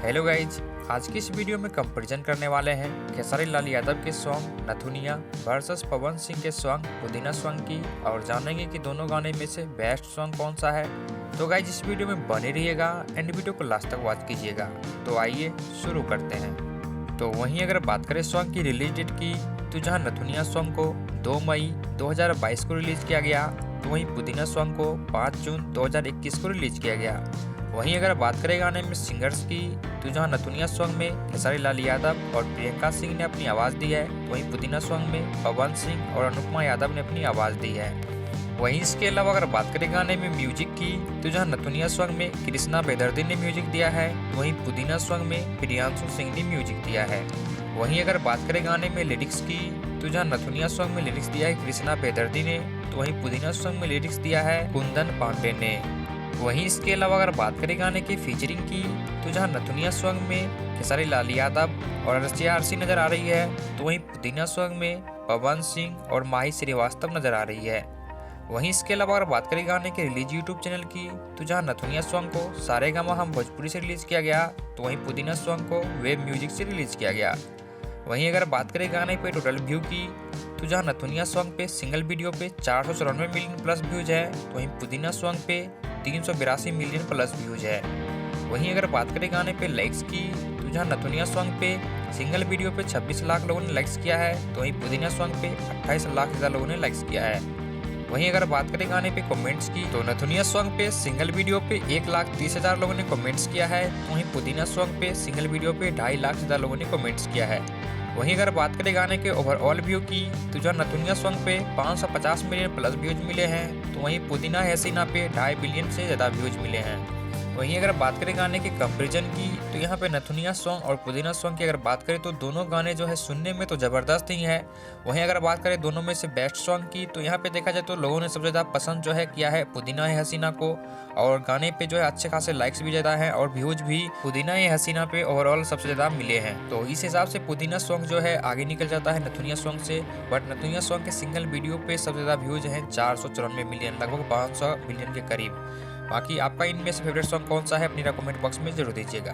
Hello guys, आज की इस वीडियो में कंपैरिजन करने वाले हैं खेसारी लाल यादव के सॉन्ग नथुनिया वर्सेस पवन सिंह के सॉन्ग पुदीना सॉन्ग की, और जानेंगे कि दोनों गाने में से बेस्ट सॉन्ग कौन सा है। तो गाइज इस वीडियो में बने रहिएगा एंड वीडियो को लास्ट तक वॉच कीजिएगा। तो आइए शुरू करते हैं। तो वहीं अगर बात करें सॉन्ग की रिलीज डेट की, तो जहां नथुनिया सॉन्ग को 2 मई 2022 को रिलीज किया गया, तो वहीं पुदीना सॉन्ग को 5 जून 2021 को रिलीज किया गया। वहीं अगर बात करें गाने में सिंगर्स की, तो जहां नथुनिया सॉन्ग में खेसारी लाल यादव और प्रियंका सिंह ने अपनी आवाज़ दी है, तो वहीं पुदीना सॉन्ग में पवन सिंह और अनुपमा यादव ने अपनी आवाज़ दी है। वहीं इसके अलावा अगर बात करें गाने में म्यूजिक की, तो जहां नथुनिया सॉन्ग में कृष्णा बेदर्दी ने म्यूजिक दिया है, तो वहीं पुदीना सॉन्ग में प्रियांशु सिंह ने म्यूजिक दिया है। वहीं अगर बात करें गाने में लिरिक्स की, तो जहां नथुनिया सॉन्ग में लिरिक्स दिया है कृष्णा बेदर्दी ने, तो वहीं पुदीना सॉन्ग में लिरिक्स दिया है कुंदन पांडे ने। वहीं इसके अलावा अगर बात करें गाने की फीचरिंग की, तो जहां नथुनिया सॉन्ग में खेसारी लाल यादव और रसिया आरसी नजर आ रही है, तो वहीं पुदीना सॉन्ग में पवन सिंह और माही श्रीवास्तव नजर आ रही है। वहीं इसके अलावा अगर बात करें गाने के रिलीज यूट्यूब चैनल की, तो जहां नथुनिया सॉन्ग को सारेगामा हम भोजपुरी से रिलीज किया गया, तो वहीं पुदीना सॉन्ग को वेब म्यूजिक से रिलीज किया गया। वहीं अगर बात करें गाने पे टोटल व्यू की, तो जहां नथुनिया सॉन्ग पे सिंगल वीडियो पे 494 मिलियन प्लस व्यूज है, तो वहीं पुदीना सॉन्ग पे 382 मिलियन प्लस व्यूज है। वहीं अगर बात करें गाने पे लाइक्स की, तो जहां नथुनिया सॉन्ग पे सिंगल वीडियो पे 26 लाख लोगों ने लाइक्स किया है, तो वहीं पुदीना सॉन्ग पे 28 लाख से ज़्यादा लोगों ने लाइक्स किया है। वहीं अगर बात करें गाने पे कमेंट्स की, तो नथुनिया सॉन्ग पे सिंगल वीडियो पे 1,30,000 लोगों ने कमेंट्स किया है, तो वहीं पुदीना सॉन्ग पे सिंगल वीडियो पे 2.5 लाख से ज़्यादा लोगों ने कमेंट्स किया है। वहीं अगर बात करें गाने के ओवरऑल व्यू की, तो जहाँ नथुनिया सॉन्ग पे 550 मिलियन प्लस व्यूज मिले हैं, तो वहीं पुदीना हसीना पे 2.5 बिलियन से ज़्यादा व्यूज मिले हैं। वहीं अगर बात करें गाने के कंपैरिजन की, तो यहाँ पे नथुनिया सॉन्ग और पुदीना सॉन्ग की अगर बात करें तो दोनों गाने जो है सुनने में तो ज़बरदस्त ही है। वहीं अगर बात करें दोनों में से बेस्ट सॉन्ग की, तो यहाँ पे देखा जाए तो लोगों ने सबसे ज़्यादा पसंद जो है किया है पुदीना है हसीना को, और गाने पे जो है अच्छे खासे लाइक्स भी ज़्यादा हैं और व्यूज भी पुदीना है हसीना पे ओवरऑल सबसे ज़्यादा मिले हैं। तो इस हिसाब से पुदीना सॉन्ग जो है आगे निकल जाता है नथुनिया सॉन्ग से। बट नथुनिया सॉन्ग के सिंगल वीडियो पे सबसे ज़्यादा व्यूज हैं 494 मिलियन, लगभग 500 मिलियन के करीब। बाकी आपका इनमें से फेवरेट सॉन्ग कौन सा है, अपनी कमेंट बॉक्स में जरूर दीजिएगा।